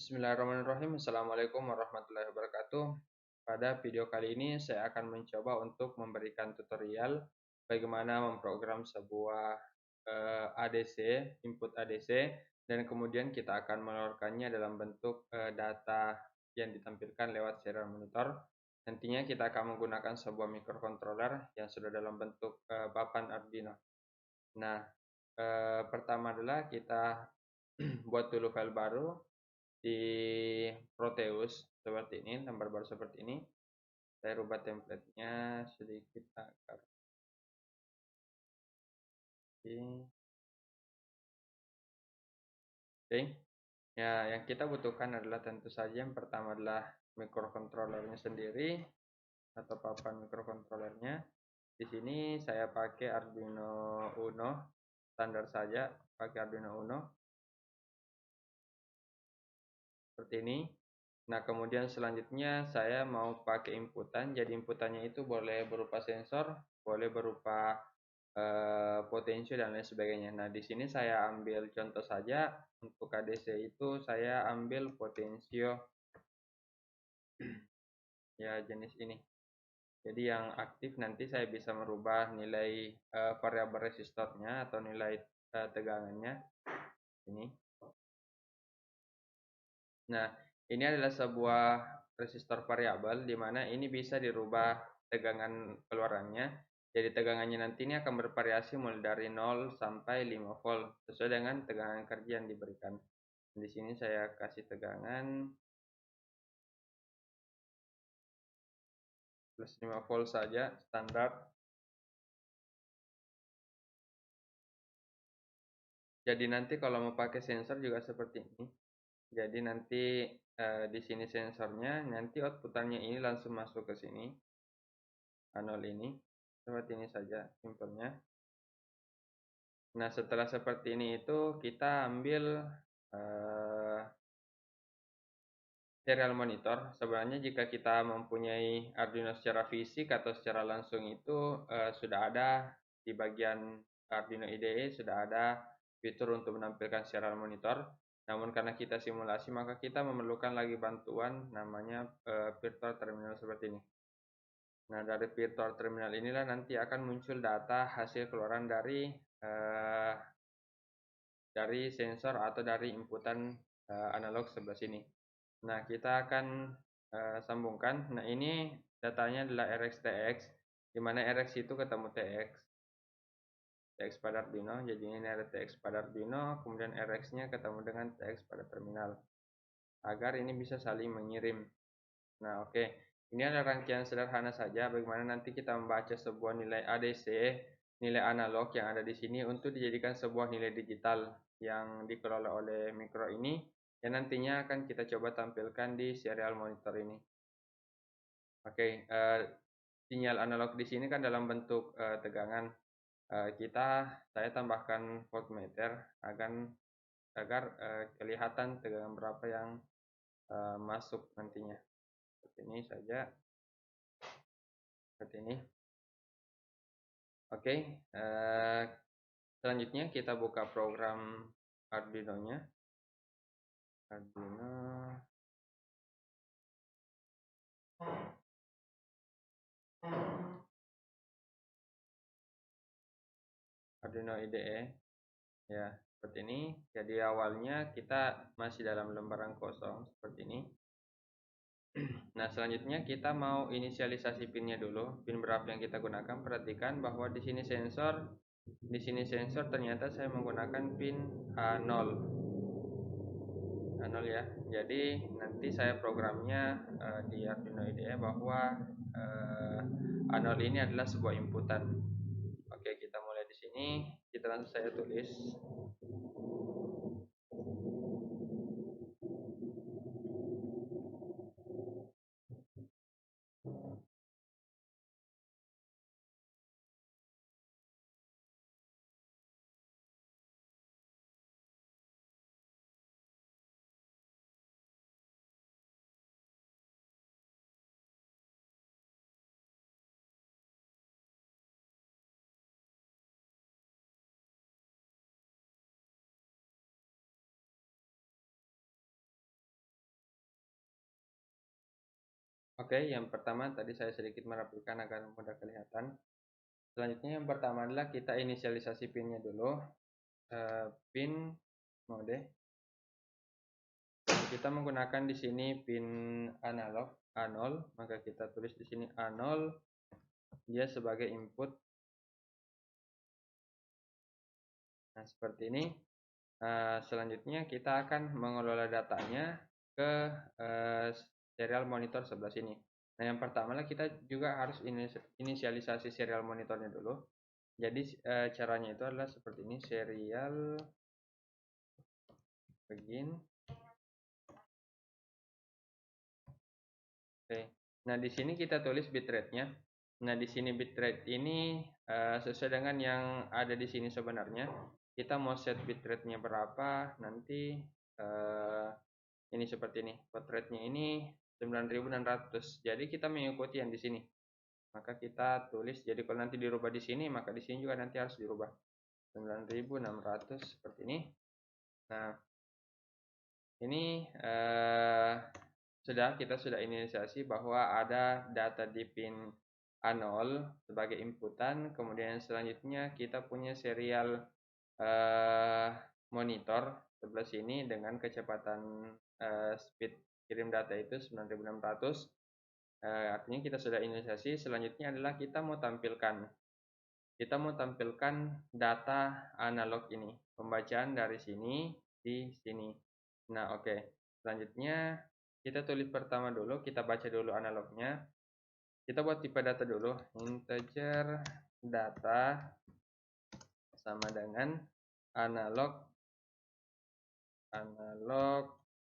Bismillahirrahmanirrahim. Assalamualaikum warahmatullahi wabarakatuh. Pada video kali ini saya akan mencoba untuk memberikan tutorial bagaimana memprogram sebuah ADC, input ADC, dan kemudian kita akan mengeluarkannya dalam bentuk data yang ditampilkan lewat serial monitor. Nantinya kita akan menggunakan sebuah microcontroller yang sudah dalam bentuk papan Arduino. Nah, pertama adalah kita buat dulu file baru di Proteus seperti ini, lembar baru seperti ini. Saya rubah template-nya sedikit agar oke. Ya, yang kita butuhkan adalah tentu saja yang pertama adalah microcontrollernya sendiri atau papan microcontrollernya. Di sini saya pakai Arduino Uno, standar saja, pakai Arduino Uno seperti ini. Nah, kemudian selanjutnya saya mau pakai inputan. Jadi inputannya itu boleh berupa sensor, boleh berupa potensio dan lain sebagainya. Nah, di sini saya ambil contoh saja untuk ADC itu saya ambil potensio ya jenis ini. Jadi yang aktif nanti saya bisa merubah nilai variabel resistornya atau nilai tegangannya ini. Nah, ini adalah sebuah resistor variabel di mana ini bisa dirubah tegangan keluarannya. Jadi tegangannya nanti ini akan bervariasi mulai dari 0 sampai 5 volt sesuai dengan tegangan kerja yang diberikan. Di sini saya kasih tegangan plus 5 volt saja standar. Jadi nanti kalau mau pakai sensor juga seperti ini. Jadi nanti di sini sensornya, nanti outputannya ini langsung masuk ke sini. Anol ini seperti ini saja simpelnya. Nah, setelah seperti ini itu kita ambil serial monitor. Sebenarnya jika kita mempunyai Arduino secara fisik atau secara langsung itu sudah ada di bagian Arduino IDE sudah ada fitur untuk menampilkan serial monitor. Namun karena kita simulasi maka kita memerlukan lagi bantuan namanya virtual terminal seperti ini. Nah, dari virtual terminal inilah nanti akan muncul data hasil keluaran dari sensor atau dari inputan analog sebelah sini. Nah, kita akan sambungkan. Nah, ini datanya adalah RxTX, di mana Rx itu ketemu TX pada Arduino. Jadi ini ada TX pada Arduino, kemudian Rx-nya ketemu dengan TX pada terminal, agar ini bisa saling mengirim. Nah, oke. Ini adalah rangkaian sederhana saja bagaimana nanti kita membaca sebuah nilai ADC, nilai analog yang ada di sini untuk dijadikan sebuah nilai digital yang dikelola oleh mikro ini yang nantinya akan kita coba tampilkan di serial monitor ini. Oke, sinyal analog di sini kan dalam bentuk tegangan. Saya tambahkan voltmeter agar kelihatan tegangan berapa yang masuk nantinya. Seperti ini saja. Seperti ini. Oke, selanjutnya kita buka program Arduino-nya. Arduino IDE. Ya, seperti ini. Jadi awalnya kita masih dalam lembaran kosong seperti ini. Nah, selanjutnya kita mau inisialisasi pinnya dulu. Pin berapa yang kita gunakan? Perhatikan bahwa di sini sensor ternyata saya menggunakan pin A0. A0 ya. Jadi nanti saya programnya di Arduino IDE bahwa A0 ini adalah sebuah inputan. Oke, kita mulai di sini. Kita langsung saya tulis Oke, yang pertama tadi saya sedikit merapikan agar mudah kelihatan. Selanjutnya yang pertama adalah kita inisialisasi PIN-nya dulu. PIN mode. Kita menggunakan di sini PIN analog A0, maka kita tulis di sini A0, dia sebagai input. Nah, seperti ini. Selanjutnya kita akan mengelola datanya ke serial monitor sebelah sini. Nah, yang pertama kita juga harus inisialisasi serial monitornya dulu. Jadi caranya itu adalah seperti ini, serial begin. Oke. Nah, di sini kita tulis bitrate-nya. Nah, di sini bitrate ini sesuai dengan yang ada di sini sebenarnya. Kita mau set bitrate-nya berapa, nanti ini seperti ini. Bitrate-nya ini 9600. Jadi kita mengikuti yang di sini. Maka kita tulis, jadi kalau nanti dirubah di sini, maka di sini juga nanti harus dirubah. 9600 seperti ini. Nah, ini kita sudah inisiasi bahwa ada data di pin A0 sebagai inputan, kemudian selanjutnya kita punya serial monitor sebelah sini dengan kecepatan speed kirim data itu 9600. Artinya kita sudah inisiasi. Selanjutnya adalah kita mau tampilkan data analog ini, pembacaan dari sini di sini. Nah, oke. Selanjutnya kita tulis pertama dulu, kita baca dulu analognya. Kita buat tipe data dulu, integer data sama dengan analog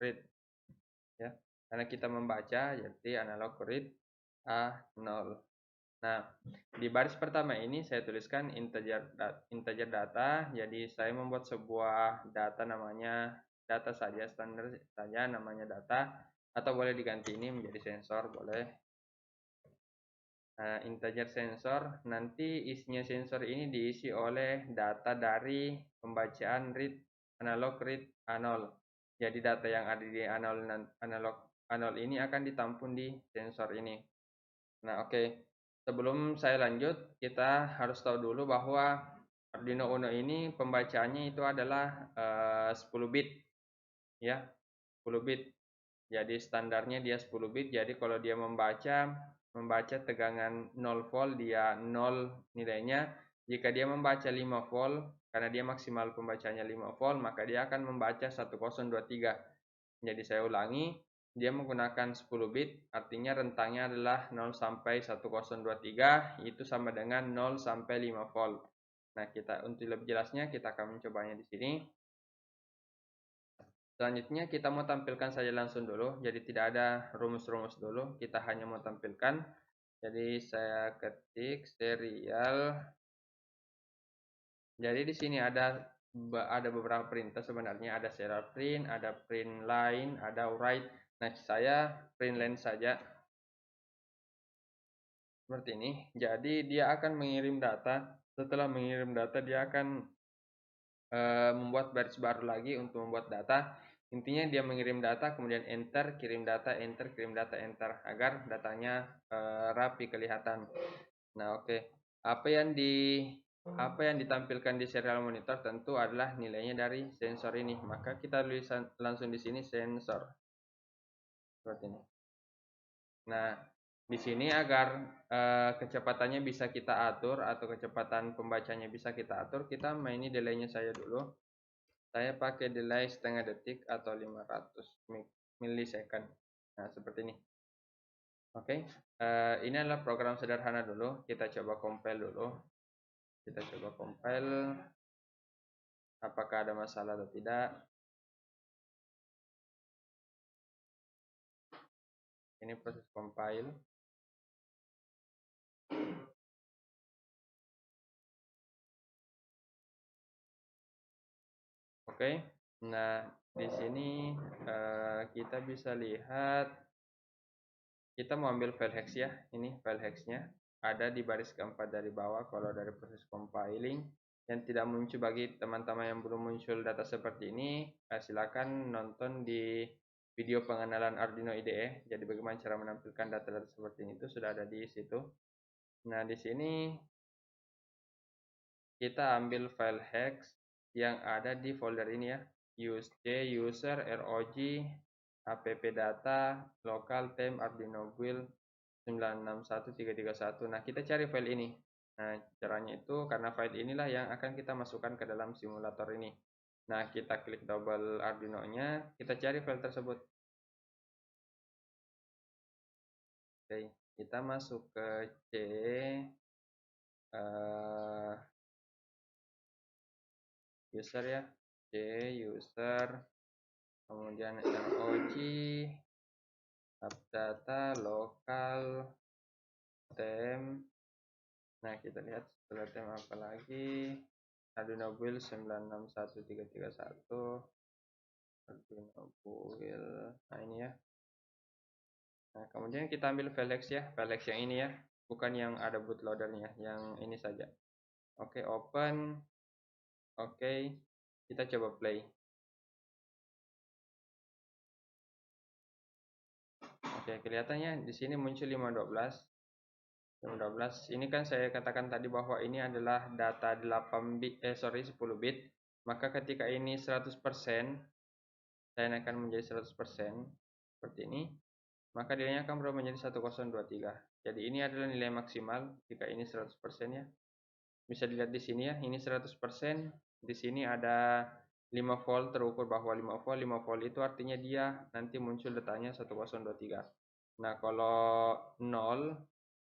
read, ya. Karena kita membaca, jadi analog read A0. Nah, di baris pertama ini saya tuliskan integer data. Jadi saya membuat sebuah data, namanya data saja, standar saja namanya data, atau boleh diganti ini menjadi sensor, boleh. Integer sensor, nanti isinya sensor ini diisi oleh data dari pembacaan analog read A0. Jadi data yang ada di analog A0 ini akan ditampung di sensor ini. Nah, oke. Sebelum saya lanjut, kita harus tahu dulu bahwa Arduino Uno ini pembacaannya itu adalah 10 bit, ya, 10 bit. Jadi standarnya dia 10 bit. Jadi kalau dia membaca tegangan 0 volt, dia 0 nilainya. Jika dia membaca 5 volt, karena dia maksimal pembacanya 5 volt, maka dia akan membaca 1023. Jadi saya ulangi, dia menggunakan 10 bit, artinya rentangnya adalah 0 sampai 1023, itu sama dengan 0 sampai 5 volt. Nah, untuk lebih jelasnya kita akan mencobanya di sini. Selanjutnya kita mau tampilkan saja langsung dulu, jadi tidak ada rumus-rumus dulu, kita hanya mau tampilkan. Jadi saya ketik serial. Jadi di sini ada beberapa perintah sebenarnya, ada serial print, ada print line, ada write. Nah, saya print line saja. Seperti ini. Jadi dia akan mengirim data. Setelah mengirim data, dia akan membuat baris baru lagi untuk membuat data. Intinya dia mengirim data, kemudian enter, kirim data, enter, kirim data, enter, agar datanya rapi kelihatan. Nah, oke. Apa yang ditampilkan di serial monitor tentu adalah nilainya dari sensor ini. Maka kita tulis langsung di sini sensor. Seperti ini. Nah, di sini agar kecepatannya bisa kita atur atau kecepatan pembacanya bisa kita atur, kita maini delay-nya saya dulu. Saya pakai delay setengah detik atau 500 milisecond. Nah, seperti ini. Oke, ini adalah program sederhana dulu. Kita coba compile dulu. Kita coba compile. Apakah ada masalah atau tidak? Ini proses compile. Oke, nah di sini kita bisa lihat, kita mau ambil file hex ya. Ini file hexnya ada di baris keempat dari bawah. Kalau dari proses compiling yang tidak muncul, bagi teman-teman yang belum muncul data seperti ini, silakan nonton di video pengenalan Arduino IDE. Jadi bagaimana cara menampilkan data-data seperti ini itu sudah ada di situ. Nah, di sini kita ambil file hex yang ada di folder ini ya. user rog appdata local temp Arduino build 961331. Nah, kita cari file ini. Nah, caranya itu karena file inilah yang akan kita masukkan ke dalam simulator ini. Nah, kita klik double Arduino-nya, kita cari file tersebut. Oke, kita masuk ke C user ya, C user, kemudian ROG appdata local temp. Nah, kita lihat setelah tem apa lagi. Arduino build 961331. Arduino build. Nah, ini ya. Nah, kemudian kita ambil file hex ya, file hex yang ini ya, bukan yang ada bootloadernya, yang ini saja. Oke, open. Oke, kita coba play. Oke, kelihatannya di sini muncul 512. 512. Ini kan saya katakan tadi bahwa ini adalah data 8 bit 10 bit. Maka ketika ini 100%, saya naikkan menjadi 100% seperti ini, maka nilainya akan berubah menjadi 1023. Jadi ini adalah nilai maksimal jika ini 100% ya. Bisa dilihat di sini ya, ini 100%. Di sini ada 5 volt, terukur bahwa 5 volt. 5 volt itu artinya dia nanti muncul datanya 1023. Nah, kalau 0,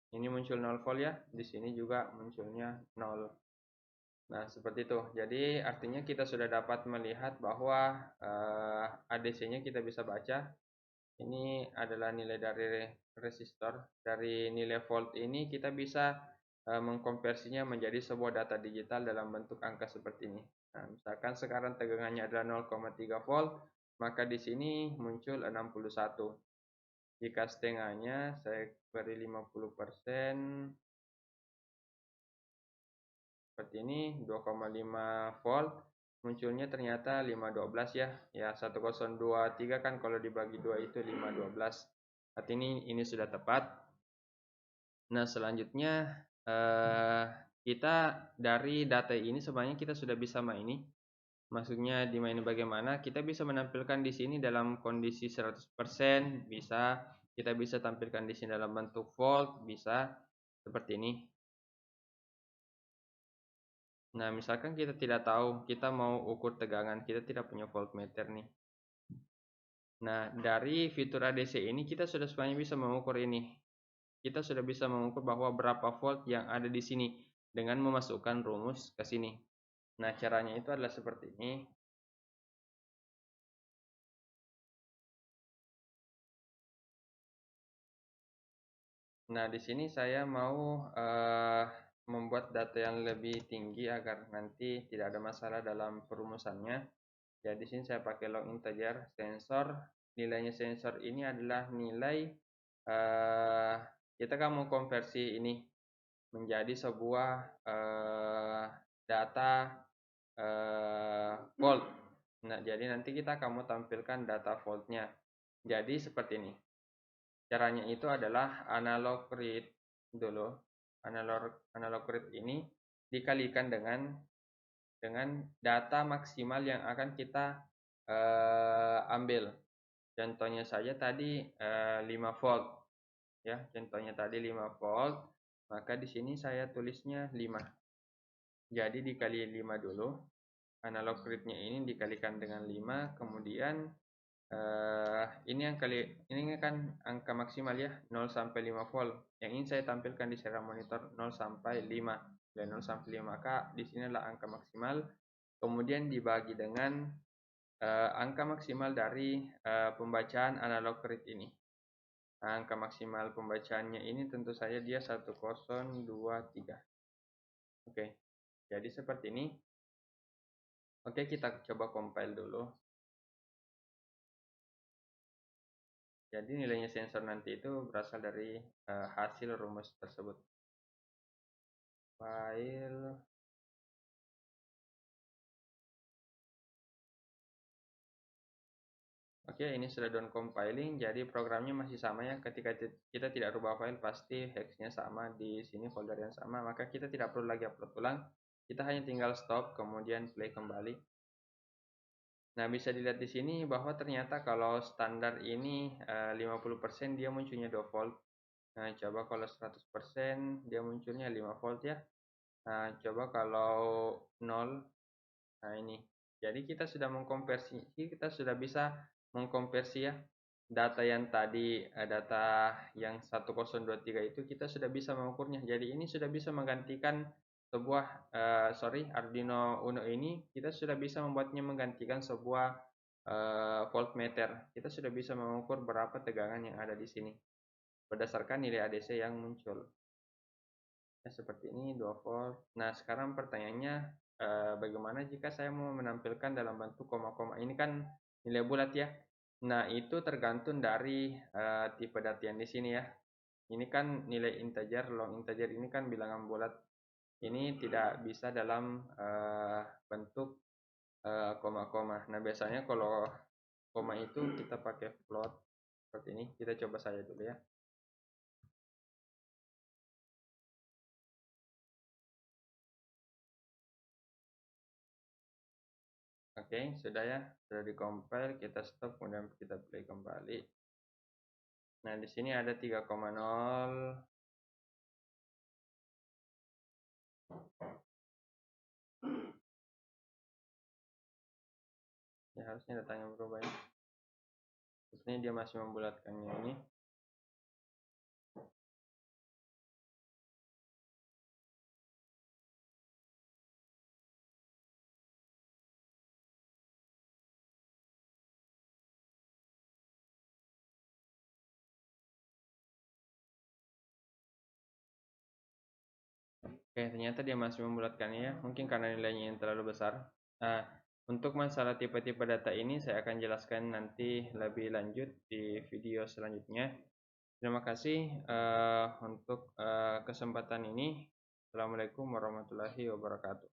ini muncul 0 volt ya. Di sini juga munculnya 0. Nah, seperti itu. Jadi artinya kita sudah dapat melihat bahwa ADC-nya kita bisa baca. Ini adalah nilai dari resistor. Dari nilai volt ini kita bisa mengkonversinya menjadi sebuah data digital dalam bentuk angka seperti ini. Nah, misalkan sekarang tegangannya adalah 0,3 volt, maka di sini muncul 61. Jika setengahnya saya beri 50%, seperti ini 2,5 volt, munculnya ternyata 512 ya. Ya, 1023 kan kalau dibagi 2 itu 512. Artinya ini sudah tepat. Nah, selanjutnya kita dari data ini sebenarnya kita sudah bisa maini. Maksudnya dimaini bagaimana? Kita bisa menampilkan di sini dalam kondisi 100%, bisa. Kita bisa tampilkan di sini dalam bentuk volt, bisa seperti ini. Nah, misalkan kita tidak tahu, kita mau ukur tegangan, kita tidak punya voltmeter nih. Nah, dari fitur ADC ini kita sudah sebenarnya bisa mengukur ini. Kita sudah bisa mengukur bahwa berapa volt yang ada di sini dengan memasukkan rumus ke sini. Nah, caranya itu adalah seperti ini. Nah, di sini saya mau membuat data yang lebih tinggi agar nanti tidak ada masalah dalam perumusannya. Jadi di sini saya pakai long integer sensor. Nilainya sensor ini adalah nilai kita kan mau konversi ini menjadi sebuah data volt. Nah, jadi nanti kita akan tampilkan data voltnya. Jadi seperti ini. Caranya itu adalah analog read dulu. Analog read ini dikalikan dengan data maksimal yang akan kita ambil. Contohnya saja tadi 5 volt. Ya, contohnya tadi 5 volt. Maka di sini saya tulisnya 5. Jadi dikali 5 dulu. Analog read-nya ini dikalikan dengan 5, kemudian ini kan angka maksimal ya, 0 sampai 5 volt. Yang ini saya tampilkan di serial monitor 0 sampai 5. Dan 0 sampai 5, maka di sini adalah angka maksimal. Kemudian dibagi dengan angka maksimal dari pembacaan analog read ini. Nah, angka maksimal pembacaannya ini tentu saja dia 1023. Oke, jadi seperti ini. Oke, kita coba compile dulu. Jadi nilainya sensor nanti itu berasal dari hasil rumus tersebut. File. Oke, Oke, ini sudah done compiling, jadi programnya masih sama ya. Ketika kita tidak rubah file, pasti hexnya sama di sini, folder yang sama, maka kita tidak perlu lagi upload ulang. Kita hanya tinggal stop, kemudian play kembali. Nah, bisa dilihat di sini bahwa ternyata kalau standar ini 50% dia munculnya 2 volt. Nah, coba kalau 100% dia munculnya 5 volt ya. Nah, coba kalau 0, nah ini. Jadi kita sudah mengkonversi, kita sudah bisa mengkonversi ya data yang tadi, data yang 1023 itu kita sudah bisa mengukurnya. Jadi ini sudah bisa menggantikan sebuah Arduino Uno ini kita sudah bisa membuatnya menggantikan sebuah voltmeter. Kita sudah bisa mengukur berapa tegangan yang ada di sini berdasarkan nilai ADC yang muncul. Ya, seperti ini 2 volt. Nah, sekarang pertanyaannya bagaimana jika saya mau menampilkan dalam bentuk koma-koma? Ini kan nilai bulat ya. Nah, itu tergantung dari tipe data yang di sini ya. Ini kan nilai integer, long integer ini kan bilangan bulat. Ini tidak bisa dalam bentuk koma-koma. Nah, biasanya kalau koma itu kita pakai float seperti ini. Kita coba saja dulu ya. Oke, sudah ya, sudah di-compile, kita stop, kemudian kita play kembali. Nah, di sini ada 3,0. Ya, harusnya datanya berubah ya. Sepertinya dia masih membulatkannya ini. Oke, ternyata dia masih membulatkannya ya. Mungkin karena nilainya yang terlalu besar. Nah, untuk masalah tipe-tipe data ini saya akan jelaskan nanti lebih lanjut di video selanjutnya. Terima kasih untuk kesempatan ini. Assalamualaikum warahmatullahi wabarakatuh.